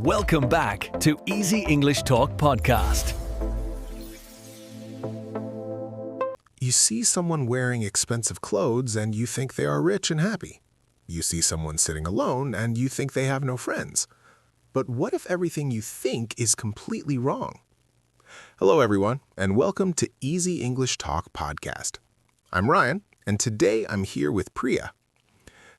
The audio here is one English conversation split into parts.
Welcome back to Easy English Talk Podcast. You see someone wearing expensive clothes and you think they are rich and happy. You see someone sitting alone and you think they have no friends. But what if everything you think is completely wrong? Hello, everyone, and welcome to Easy English Talk Podcast. I'm Ryan, and today I'm here with Priya.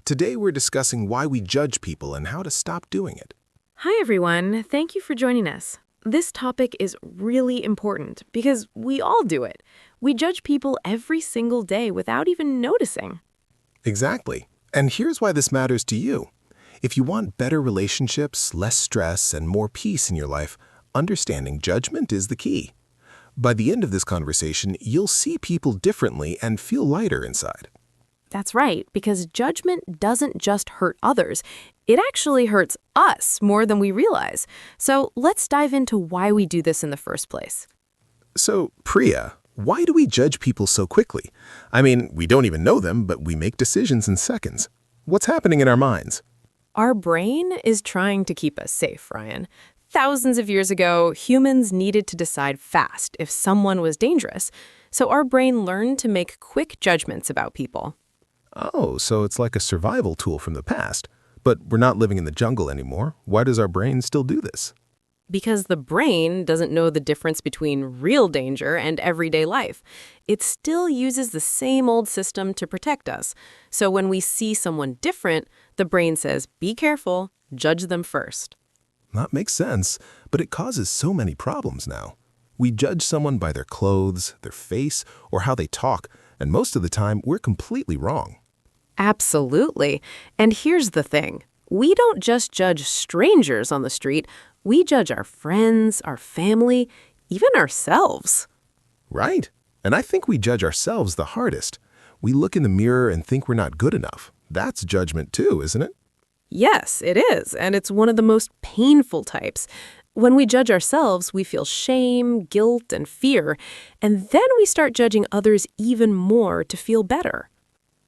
Today we're discussing why we judge people and how to stop doing it. Hi, everyone. Thank you for joining us. This topic is really important because we all do it. We judge people every single day without even noticing. Exactly. And here's why this matters to you. If you want better relationships, less stress, and more peace in your life, understanding judgment is the key. By the end of this conversation, you'll see people differently and feel lighter inside. That's right, because judgment doesn't just hurt others. It actually hurts us more than we realize. So let's dive into why we do this in the first place. So, Priya, why do we judge people so quickly? I mean, we don't even know them, but we make decisions in seconds. What's happening in our minds? Our brain is trying to keep us safe, Ryan. Thousands of years ago, humans needed to decide fast if someone was dangerous. So our brain learned to make quick judgments about people. Oh, so it's like a survival tool from the past. But we're not living in the jungle anymore. Why does our brain still do this? Because the brain doesn't know the difference between real danger and everyday life. It still uses the same old system to protect us. So when we see someone different, the brain says, be careful, judge them first. That makes sense, but it causes so many problems now. We judge someone by their clothes, their face, or how they talk, and most of the time, we're completely wrong. Absolutely. And here's the thing. We don't just judge strangers on the street. We judge our friends, our family, even ourselves. Right. And I think we judge ourselves the hardest. We look in the mirror and think we're not good enough. That's judgment too, isn't it? Yes, it is. And it's one of the most painful types. When we judge ourselves, we feel shame, guilt, and fear. And then we start judging others even more to feel better.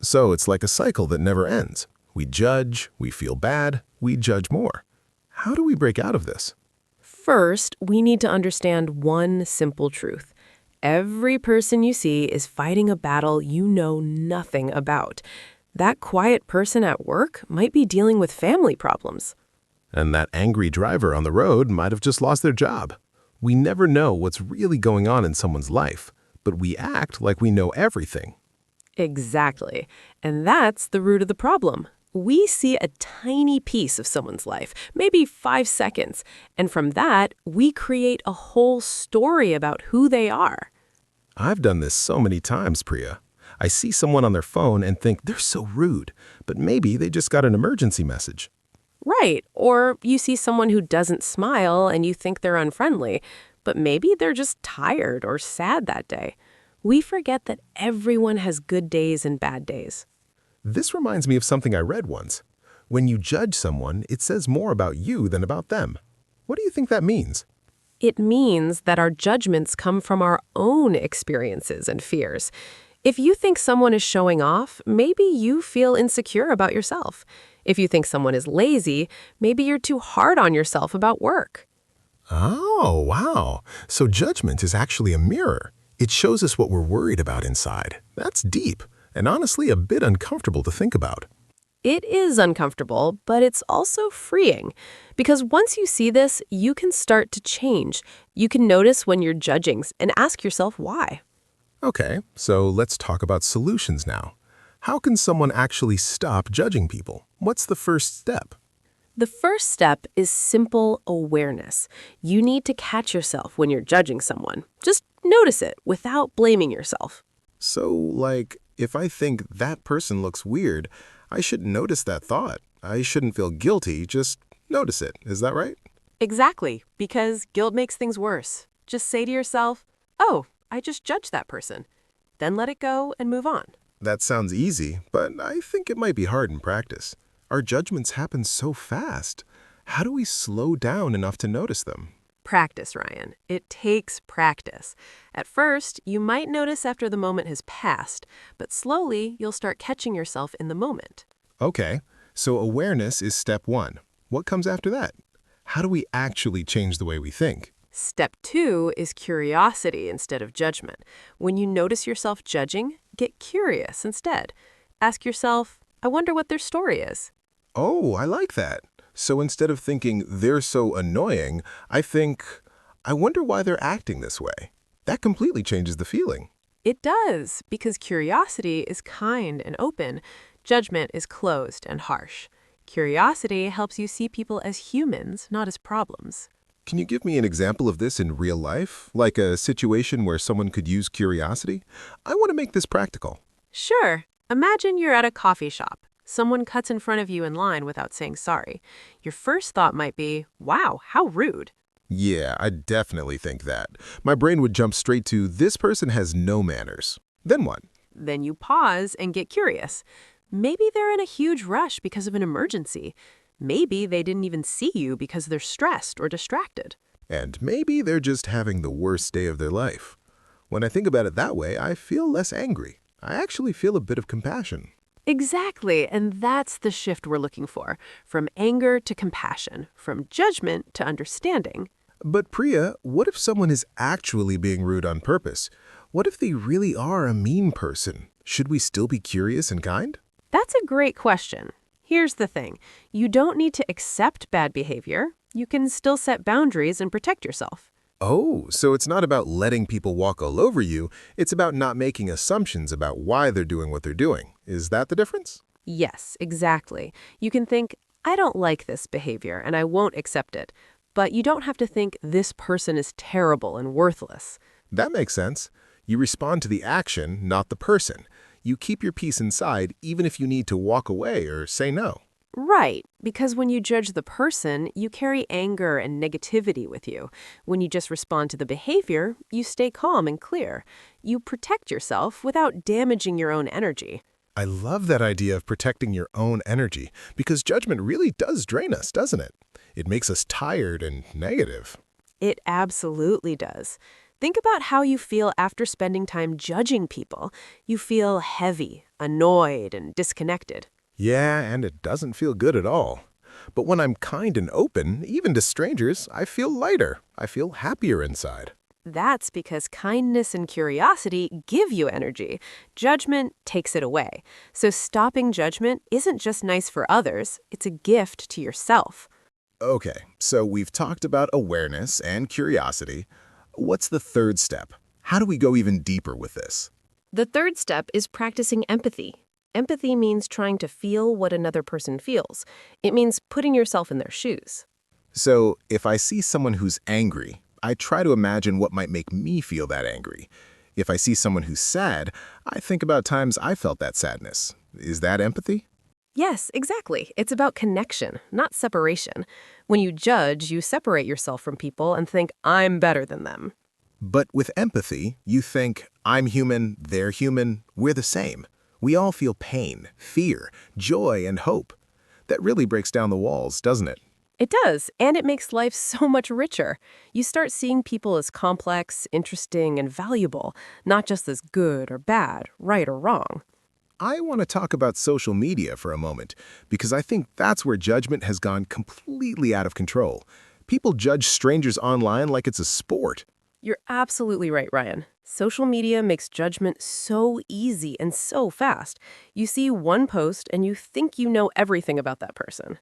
So it's like a cycle that never ends. We judge, we feel bad, we judge more. How do we break out of this? First, we need to understand one simple truth. Every person you see is fighting a battle you know nothing about. That quiet person at work might be dealing with family problems. And that angry driver on the road might have just lost their job. We never know what's really going on in someone's life, but we act like we know everything. Exactly. And that's the root of the problem. We see a tiny piece of someone's life, maybe 5 seconds, and from that, we create a whole story about who they are. I've done this so many times, Priya. I see someone on their phone and think they're so rude, but maybe they just got an emergency message. Right. Or you see someone who doesn't smile and you think they're unfriendly, but maybe they're just tired or sad that day. We forget that everyone has good days and bad days. This reminds me of something I read once. When you judge someone, it says more about you than about them. What do you think that means? It means that our judgments come from our own experiences and fears. If you think someone is showing off, maybe you feel insecure about yourself. If you think someone is lazy, maybe you're too hard on yourself about work. Oh, wow. So judgment is actually a mirror. It shows us what we're worried about inside. That's deep, and honestly a bit uncomfortable to think about. It is uncomfortable, but it's also freeing. Because once you see this, you can start to change. You can notice when you're judging and ask yourself why. Okay, so let's talk about solutions now. How can someone actually stop judging people? What's the first step? The first step is simple awareness. You need to catch yourself when you're judging someone. Just notice it without blaming yourself. So, like, if I think that person looks weird, I should notice that thought. I shouldn't feel guilty, just notice it. Is that right? Exactly, because guilt makes things worse. Just say to yourself, oh, I just judged that person. Then let it go and move on. That sounds easy, but I think it might be hard in practice. Our judgments happen so fast. How do we slow down enough to notice them? Practice, Ryan. It takes practice. At first, you might notice after the moment has passed, but slowly you'll start catching yourself in the moment. Okay, so awareness is step one. What comes after that? How do we actually change the way we think? Step 2 is curiosity instead of judgment. When you notice yourself judging, get curious instead. Ask yourself, I wonder what their story is. Oh, I like that. So instead of thinking they're so annoying, I think, I wonder why they're acting this way. That completely changes the feeling. It does, because curiosity is kind and open. Judgment is closed and harsh. Curiosity helps you see people as humans, not as problems. Can you give me an example of this in real life? Like a situation where someone could use curiosity? I want to make this practical. Sure. Imagine you're at a coffee shop. Someone cuts in front of you in line without saying sorry. Your first thought might be, wow, how rude. Yeah, I definitely think that. My brain would jump straight to, this person has no manners. Then what? Then you pause and get curious. Maybe they're in a huge rush because of an emergency. Maybe they didn't even see you because they're stressed or distracted. And maybe they're just having the worst day of their life. When I think about it that way, I feel less angry. I actually feel a bit of compassion. Exactly, and that's the shift we're looking for. From anger to compassion, from judgment to understanding. But Priya, what if someone is actually being rude on purpose? What if they really are a mean person? Should we still be curious and kind? That's a great question. Here's the thing. You don't need to accept bad behavior. You can still set boundaries and protect yourself. Oh, so it's not about letting people walk all over you, it's about not making assumptions about why they're doing what they're doing. Is that the difference? Yes, exactly. You can think, I don't like this behavior and I won't accept it. But you don't have to think this person is terrible and worthless. That makes sense. You respond to the action, not the person. You keep your peace inside even if you need to walk away or say no. Right, because when you judge the person, you carry anger and negativity with you. When you just respond to the behavior, you stay calm and clear. You protect yourself without damaging your own energy. I love that idea of protecting your own energy because judgment really does drain us, doesn't it? It makes us tired and negative. It absolutely does. Think about how you feel after spending time judging people. You feel heavy, annoyed, and disconnected. Yeah, and it doesn't feel good at all. But when I'm kind and open, even to strangers, I feel lighter. I feel happier inside. That's because kindness and curiosity give you energy. Judgment takes it away. So stopping judgment isn't just nice for others, it's a gift to yourself. Okay, so we've talked about awareness and curiosity. What's the third step? How do we go even deeper with this? The third step is practicing empathy. Empathy means trying to feel what another person feels. It means putting yourself in their shoes. So if I see someone who's angry, I try to imagine what might make me feel that angry. If I see someone who's sad, I think about times I felt that sadness. Is that empathy? Yes, exactly. It's about connection, not separation. When you judge, you separate yourself from people and think, I'm better than them. But with empathy, you think, I'm human, they're human, we're the same. We all feel pain, fear, joy, and hope. That really breaks down the walls, doesn't it? It does, and it makes life so much richer. You start seeing people as complex, interesting, and valuable, not just as good or bad, right or wrong. I want to talk about social media for a moment, because I think that's where judgment has gone completely out of control. People judge strangers online like it's a sport. You're absolutely right, Ryan. Social media makes judgment so easy and so fast. You see one post and you think you know everything about that person.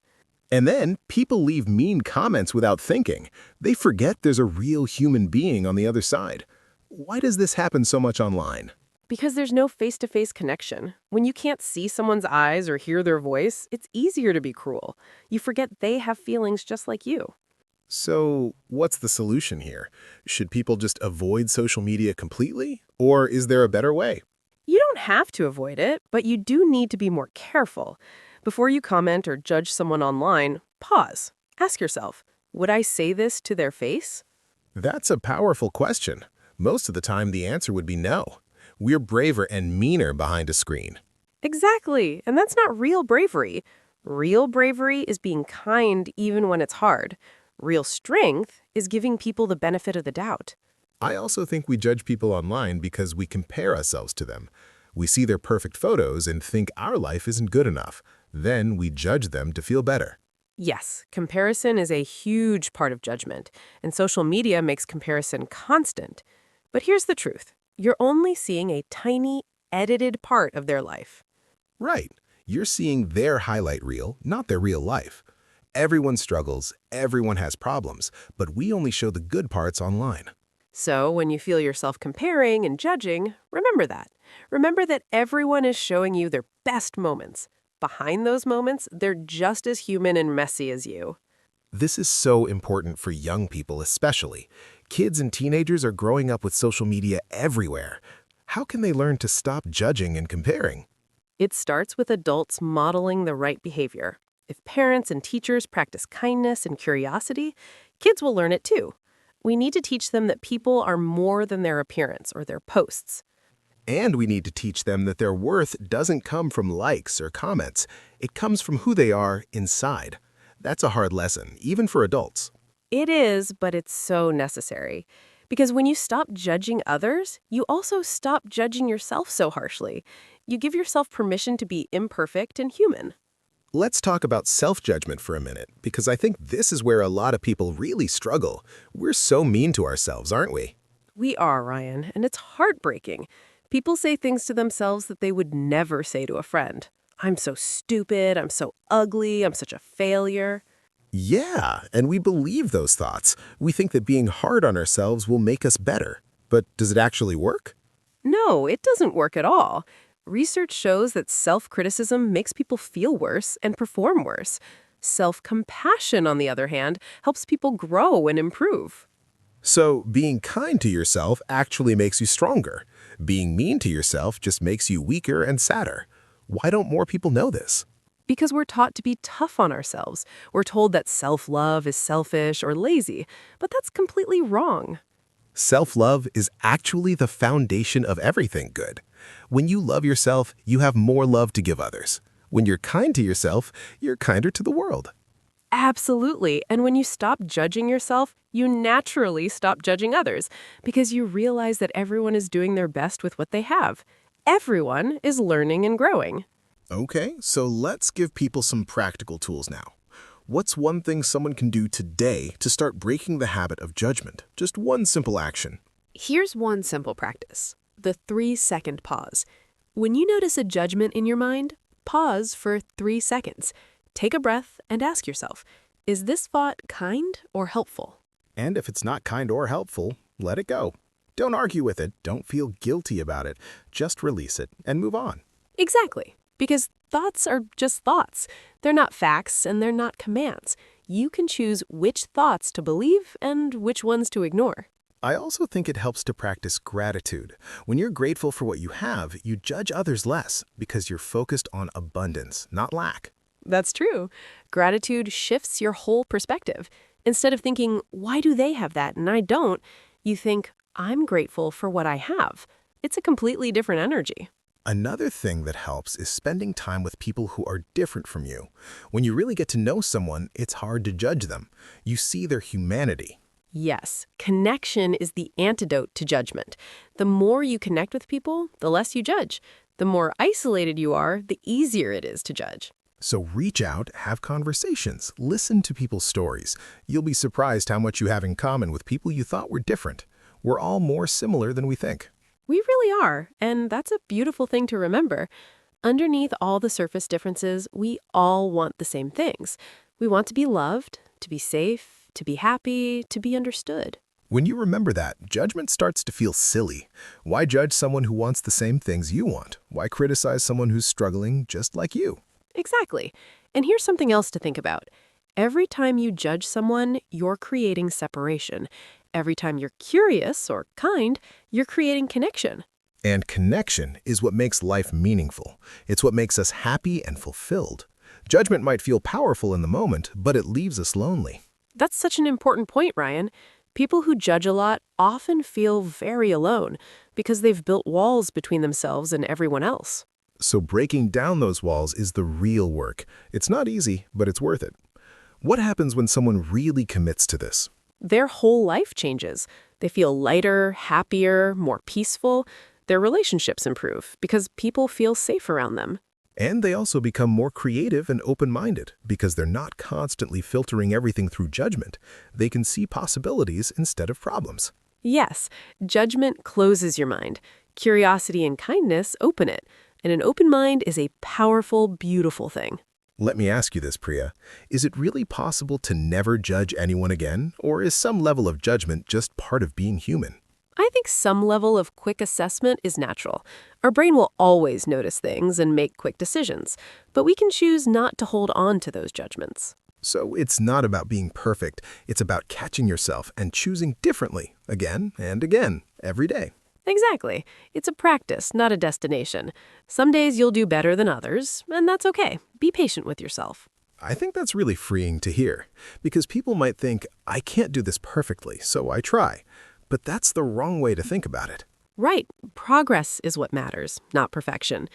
And then people leave mean comments without thinking. They forget there's a real human being on the other side. Why does this happen so much online? Because there's no face-to-face connection. When you can't see someone's eyes or hear their voice, it's easier to be cruel. You forget they have feelings just like you. So, what's the solution here? Should people just avoid social media completely? Or is there a better way? You don't have to avoid it, but you do need to be more careful. Before you comment or judge someone online, pause. Ask yourself, would I say this to their face? That's a powerful question. Most of the time, the answer would be no. We're braver and meaner behind a screen. Exactly, and that's not real bravery. Real bravery is being kind even when it's hard. Real strength is giving people the benefit of the doubt. I also think we judge people online because we compare ourselves to them. We see their perfect photos and think our life isn't good enough. Then we judge them to feel better. Yes, comparison is a huge part of judgment, and social media makes comparison constant. But here's the truth. You're only seeing a tiny, edited part of their life. Right. You're seeing their highlight reel, not their real life. Everyone struggles, everyone has problems, but we only show the good parts online. So when you feel yourself comparing and judging, remember that. Remember that everyone is showing you their best moments. Behind those moments, they're just as human and messy as you. This is so important for young people especially. Kids and teenagers are growing up with social media everywhere. How can they learn to stop judging and comparing? It starts with adults modeling the right behavior. If parents and teachers practice kindness and curiosity, kids will learn it too. We need to teach them that people are more than their appearance or their posts. And we need to teach them that their worth doesn't come from likes or comments. It comes from who they are inside. That's a hard lesson, even for adults. It is, but it's so necessary. Because when you stop judging others, you also stop judging yourself so harshly. You give yourself permission to be imperfect and human. Let's talk about self-judgment for a minute, because I think this is where a lot of people really struggle. We're so mean to ourselves, aren't we? We are, Ryan, and it's heartbreaking. People say things to themselves that they would never say to a friend. I'm so stupid, I'm so ugly, I'm such a failure. Yeah, and we believe those thoughts. We think that being hard on ourselves will make us better. But does it actually work? No, it doesn't work at all. Research shows that self-criticism makes people feel worse and perform worse. Self-compassion, on the other hand, helps people grow and improve. So being kind to yourself actually makes you stronger. Being mean to yourself just makes you weaker and sadder. Why don't more people know this? Because we're taught to be tough on ourselves. We're told that self-love is selfish or lazy, but that's completely wrong. Self-love is actually the foundation of everything good. When you love yourself, you have more love to give others. When you're kind to yourself, you're kinder to the world. Absolutely. And when you stop judging yourself, you naturally stop judging others because you realize that everyone is doing their best with what they have. Everyone is learning and growing. Okay, so let's give people some practical tools now. What's one thing someone can do today to start breaking the habit of judgment? Just one simple action. Here's one simple practice: the 3-second pause. When you notice a judgment in your mind, pause for 3 seconds. Take a breath and ask yourself, is this thought kind or helpful? And if it's not kind or helpful, let it go. Don't argue with it, don't feel guilty about it. Just release it and move on. Exactly. Because thoughts are just thoughts. They're not facts and they're not commands. You can choose which thoughts to believe and which ones to ignore. I also think it helps to practice gratitude. When you're grateful for what you have, you judge others less because you're focused on abundance, not lack. That's true. Gratitude shifts your whole perspective. Instead of thinking, why do they have that and I don't, you think, I'm grateful for what I have. It's a completely different energy. Another thing that helps is spending time with people who are different from you. When you really get to know someone, it's hard to judge them. You see their humanity. Yes, connection is the antidote to judgment. The more you connect with people, the less you judge. The more isolated you are, the easier it is to judge. So reach out, have conversations, listen to people's stories. You'll be surprised how much you have in common with people you thought were different. We're all more similar than we think. We really are, and that's a beautiful thing to remember. Underneath all the surface differences, we all want the same things. We want to be loved, to be safe, to be happy, to be understood. When you remember that, judgment starts to feel silly. Why judge someone who wants the same things you want? Why criticize someone who's struggling just like you? Exactly. And here's something else to think about. Every time you judge someone, you're creating separation. Every time you're curious or kind, you're creating connection. And connection is what makes life meaningful. It's what makes us happy and fulfilled. Judgment might feel powerful in the moment, but it leaves us lonely. That's such an important point, Ryan. People who judge a lot often feel very alone because they've built walls between themselves and everyone else. So breaking down those walls is the real work. It's not easy, but it's worth it. What happens when someone really commits to this? Their whole life changes. They feel lighter, happier, more peaceful. Their relationships improve because people feel safe around them. And they also become more creative and open-minded because they're not constantly filtering everything through judgment. They can see possibilities instead of problems. Yes, judgment closes your mind. Curiosity and kindness open it. And an open mind is a powerful, beautiful thing. Let me ask you this, Priya. Is it really possible to never judge anyone again, or is some level of judgment just part of being human? I think some level of quick assessment is natural. Our brain will always notice things and make quick decisions, but we can choose not to hold on to those judgments. So it's not about being perfect. It's about catching yourself and choosing differently again and again, every day. Exactly. It's a practice, not a destination. Some days you'll do better than others, and that's okay. Be patient with yourself. I think that's really freeing to hear, because people might think, I can't do this perfectly, so I try. But that's the wrong way to think about it. Right. Progress is what matters, not perfection.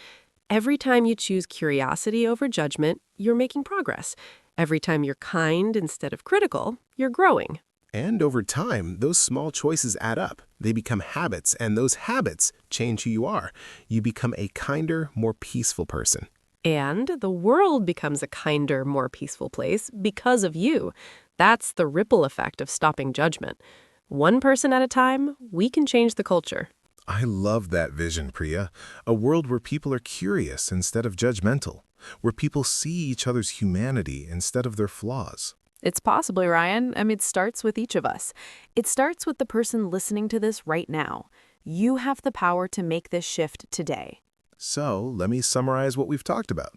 Every time you choose curiosity over judgment, you're making progress. Every time you're kind instead of critical, you're growing. And over time, those small choices add up. They become habits, and those habits change who you are. You become a kinder, more peaceful person. And the world becomes a kinder, more peaceful place because of you. That's the ripple effect of stopping judgment. One person at a time, we can change the culture. I love that vision, Priya. A world where people are curious instead of judgmental, where people see each other's humanity instead of their flaws. It's possible, Ryan. It starts with each of us. It starts with the person listening to this right now. You have the power to make this shift today. So, let me summarize what we've talked about.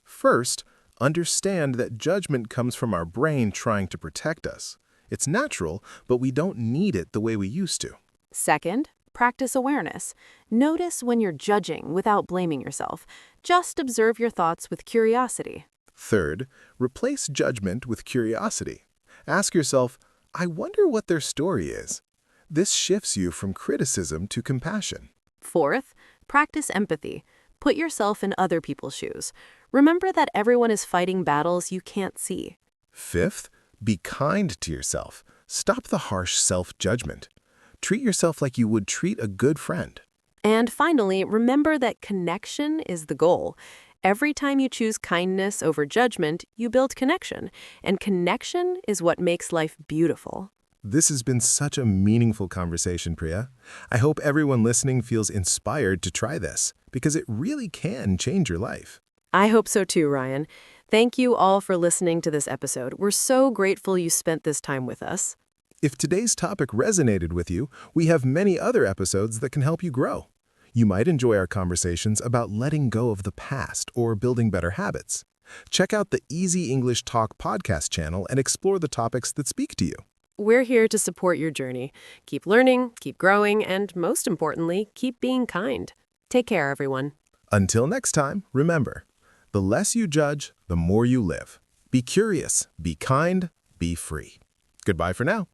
First, understand that judgment comes from our brain trying to protect us. It's natural, but we don't need it the way we used to. Second, practice awareness. Notice when you're judging without blaming yourself. Just observe your thoughts with curiosity. Third, replace judgment with curiosity. Ask yourself, I wonder what their story is. This shifts you from criticism to compassion. Fourth, practice empathy. Put yourself in other people's shoes. Remember that everyone is fighting battles you can't see. Fifth, be kind to yourself. Stop the harsh self-judgment. Treat yourself like you would treat a good friend. And finally, remember that connection is the goal. Every time you choose kindness over judgment, you build connection. And connection is what makes life beautiful. This has been such a meaningful conversation, Priya. I hope everyone listening feels inspired to try this, because it really can change your life. I hope so too, Ryan. Thank you all for listening to this episode. We're so grateful you spent this time with us. If today's topic resonated with you, we have many other episodes that can help you grow. You might enjoy our conversations about letting go of the past or building better habits. Check out the Easy English Talk podcast channel and explore the topics that speak to you. We're here to support your journey. Keep learning, keep growing, and most importantly, keep being kind. Take care, everyone. Until next time, remember, the less you judge, the more you live. Be curious, be kind, be free. Goodbye for now.